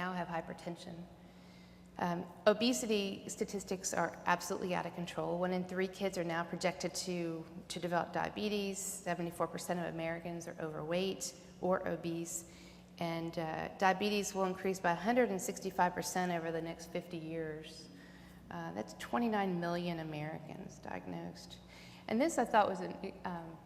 now have hypertension. Obesity statistics are absolutely out of control. 1 in 3 kids are now projected to develop diabetes. 74% of Americans are overweight or obese. And diabetes will increase by 165% over the next 50 years. That's 29 million Americans diagnosed. And this I thought was,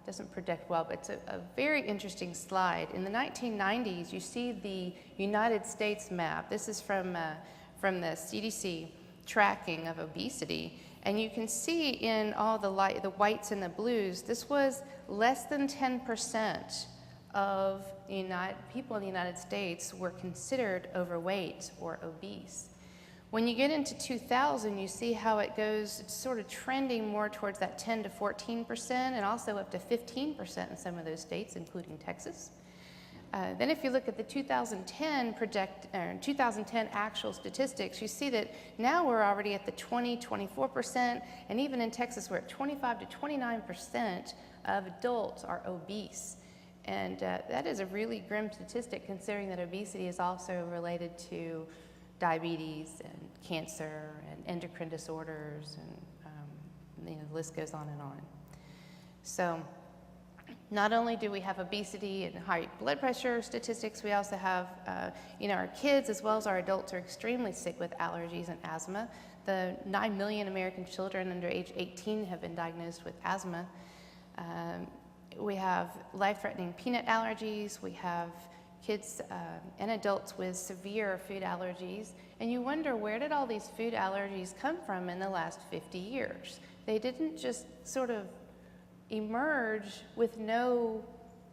doesn't predict well, but it's a very interesting slide. In the 1990s, you see the United States map. This is from the CDC tracking of obesity. And you can see in all the whites and the blues, this was less than 10% of people in the United States were considered overweight or obese. When you get into 2000, you see how it goes, it's sort of trending more towards that 10 to 14% and also up to 15% in some of those states, including Texas. Then if you look at the 2010 actual statistics, you see that now we're already at the 24%, and even in Texas we're at 25 to 29% of adults are obese. And that is a really grim statistic, considering that obesity is also related to diabetes and cancer and endocrine disorders, and the list goes on and on. So not only do we have obesity and high blood pressure statistics, we also have, our kids as well as our adults are extremely sick with allergies and asthma. The 9 million American children under age 18 have been diagnosed with asthma. We have life-threatening peanut allergies. We have kids and adults with severe food allergies. And you wonder, where did all these food allergies come from in the last 50 years? They didn't just sort of emerge with no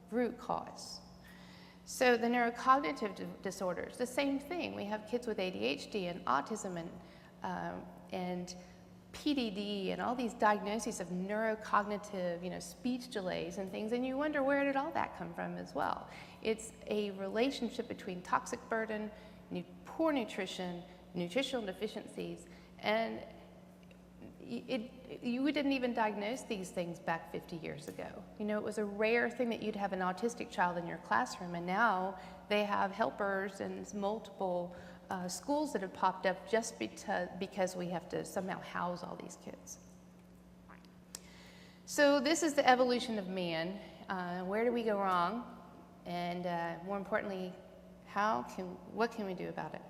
root cause. So the neurocognitive disorders, the same thing. We have kids with ADHD and autism and PDD and all these diagnoses of neurocognitive, speech delays and things, and you wonder, where did all that come from as well? It's a relationship between toxic burden, poor nutrition, nutritional deficiencies, and you didn't even diagnose these things back 50 years ago. It was a rare thing that you'd have an autistic child in your classroom, and now they have helpers and multiple schools that have popped up just because we have to somehow house all these kids. So this is the evolution of man. Where do we go wrong? And more importantly, what can we do about it?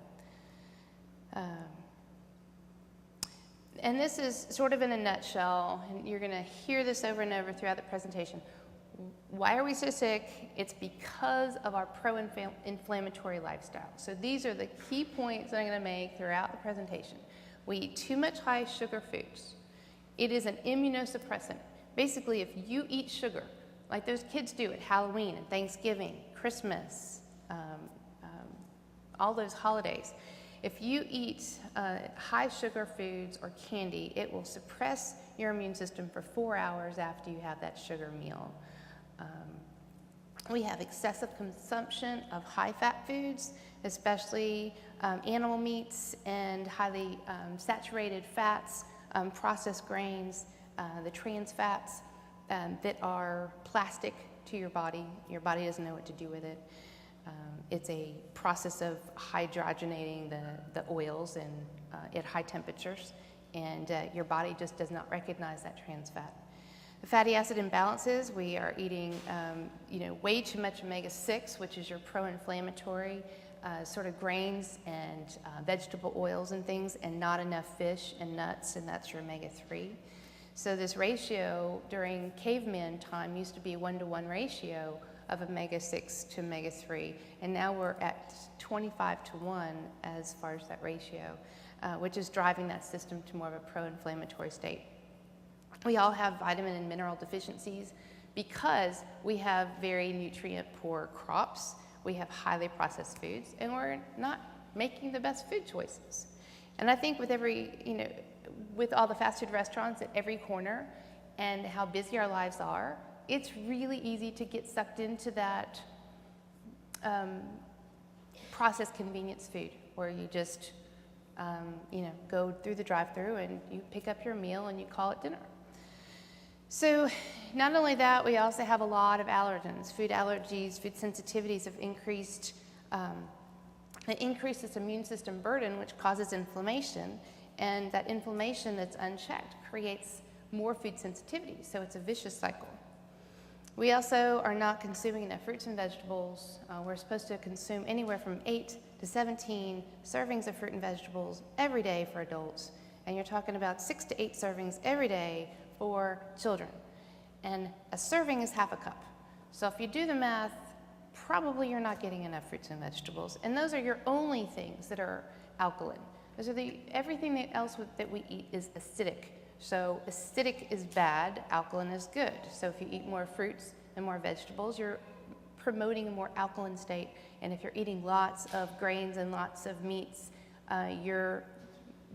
And this is sort of in a nutshell, and you're going to hear this over and over throughout the presentation. Why are we so sick? It's because of our pro-inflammatory lifestyle. So these are the key points that I'm going to make throughout the presentation. We eat too much high sugar foods. It is an immunosuppressant. Basically, if you eat sugar, like those kids do at Halloween and Thanksgiving, Christmas, all those holidays, if you eat high sugar foods or candy, it will suppress your immune system for 4 hours after you have that sugar meal. We have excessive consumption of high-fat foods, especially animal meats and highly saturated fats, processed grains, the trans fats that are plastic to your body. Your body doesn't know what to do with it. It's a process of hydrogenating the oils at high temperatures, and your body just does not recognize that trans fat. The fatty acid imbalances, we are eating way too much omega-6, which is your pro-inflammatory sort of grains and vegetable oils and things, and not enough fish and nuts, and that's your omega-3. So this ratio during caveman time used to be a 1-to-1 ratio of omega-6 to omega-3, and now we're at 25-to-1 as far as that ratio, which is driving that system to more of a pro-inflammatory state. We all have vitamin and mineral deficiencies because we have very nutrient-poor crops, we have highly processed foods, and we're not making the best food choices. And I think with with all the fast food restaurants at every corner and how busy our lives are, it's really easy to get sucked into that processed convenience food where you just, go through the drive-thru and you pick up your meal and you call it dinner. So not only that, we also have a lot of allergens. Food allergies, food sensitivities have increased It increases immune system burden, which causes inflammation, and that inflammation that's unchecked creates more food sensitivity, so it's a vicious cycle. We also are not consuming enough fruits and vegetables. We're supposed to consume anywhere from 8 to 17 servings of fruit and vegetables every day for adults, and you're talking about 6 to 8 servings every day for children. And a serving is half a cup. So if you do the math, probably you're not getting enough fruits and vegetables, and those are your only things that are alkaline. Those are everything else that we eat is acidic. So acidic is bad, alkaline is good. So if you eat more fruits and more vegetables, you're promoting a more alkaline state. And if you're eating lots of grains and lots of meats, you're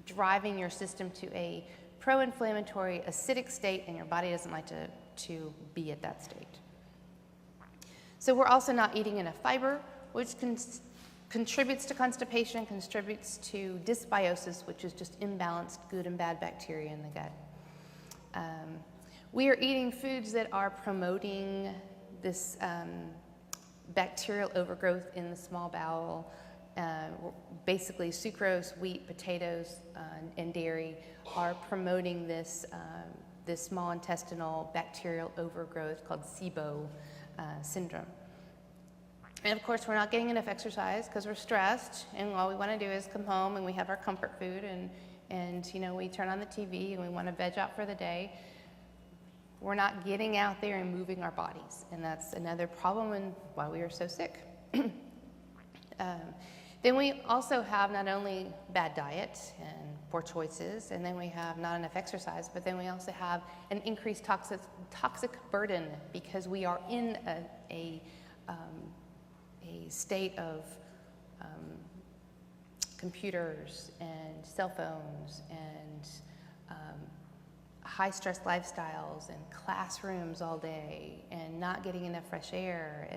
driving your system to a pro-inflammatory acidic state, and your body doesn't like to be at that state. So we're also not eating enough fiber, which contributes to constipation, contributes to dysbiosis, which is just imbalanced good and bad bacteria in the gut. We are eating foods that are promoting this bacterial overgrowth in the small bowel. Basically, sucrose, wheat, potatoes, and dairy are promoting this small intestinal bacterial overgrowth called SIBO syndrome. And of course, we're not getting enough exercise because we're stressed, and all we want to do is come home and we have our comfort food, and you know, we turn on the TV and we want to veg out for the day. We're not getting out there and moving our bodies, and that's another problem and why we are so sick. Then we also have not only bad diet and poor choices, and then we have not enough exercise, but then we also have an increased toxic burden because we are in a state of computers and cell phones and high stress lifestyles and classrooms all day and not getting enough fresh air,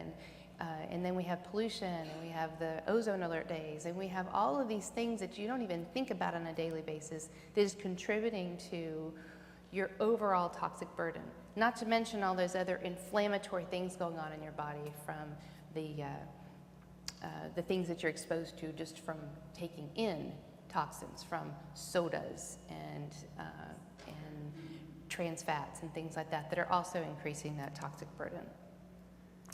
and then we have pollution, and we have the ozone alert days, and we have all of these things that you don't even think about on a daily basis that is contributing to your overall toxic burden. Not to mention all those other inflammatory things going on in your body from the things that you're exposed to just from taking in toxins from sodas and trans fats and things like that are also increasing that toxic burden.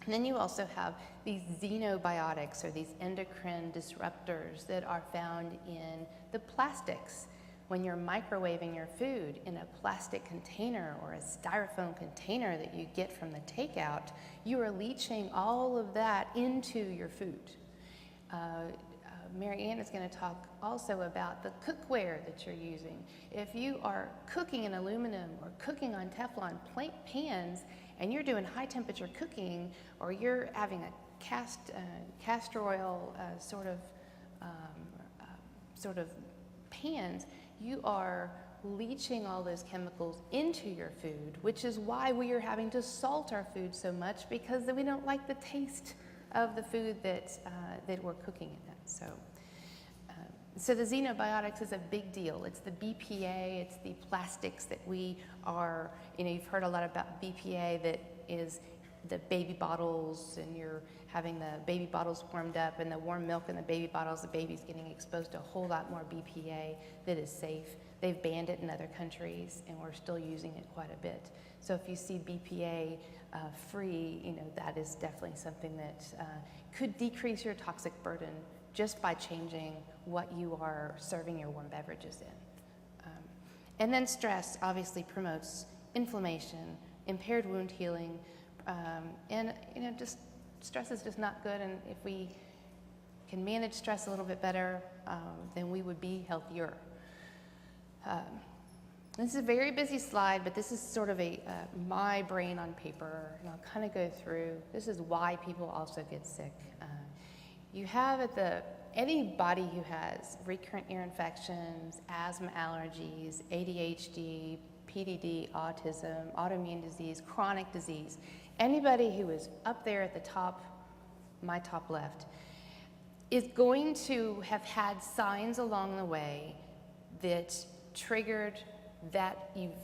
And then you also have these xenobiotics, or these endocrine disruptors that are found in the plastics. When you're microwaving your food in a plastic container or a styrofoam container that you get from the takeout, you are leaching all of that into your food. Mary Ann is going to talk also about the cookware that you're using. If you are cooking in aluminum or cooking on Teflon pans, and you're doing high temperature cooking, or you're having a castor oil sort of pans, you are leaching all those chemicals into your food, which is why we are having to salt our food so much, because we don't like the taste of the food that we're cooking it in. So the xenobiotics is a big deal. It's the BPA, it's the plastics that we are, you've heard a lot about BPA, that is the baby bottles, and you're having the baby bottles warmed up, and the warm milk in the baby bottles, the baby's getting exposed to a whole lot more BPA that is safe. They've banned it in other countries, and we're still using it quite a bit. So if you see BPA free, that is definitely something that could decrease your toxic burden just by changing what you are serving your warm beverages in. And then stress obviously promotes inflammation, impaired wound healing, and just stress is just not good. And if we can manage stress a little bit better, then we would be healthier. This is a very busy slide, but this is sort of my brain on paper, and I'll kind of go through. This is why people also get sick. You have anybody who has recurrent ear infections, asthma, allergies, ADHD, PDD, autism, autoimmune disease, chronic disease, anybody who is up there at the top, my top left, is going to have had signs along the way that triggered that you've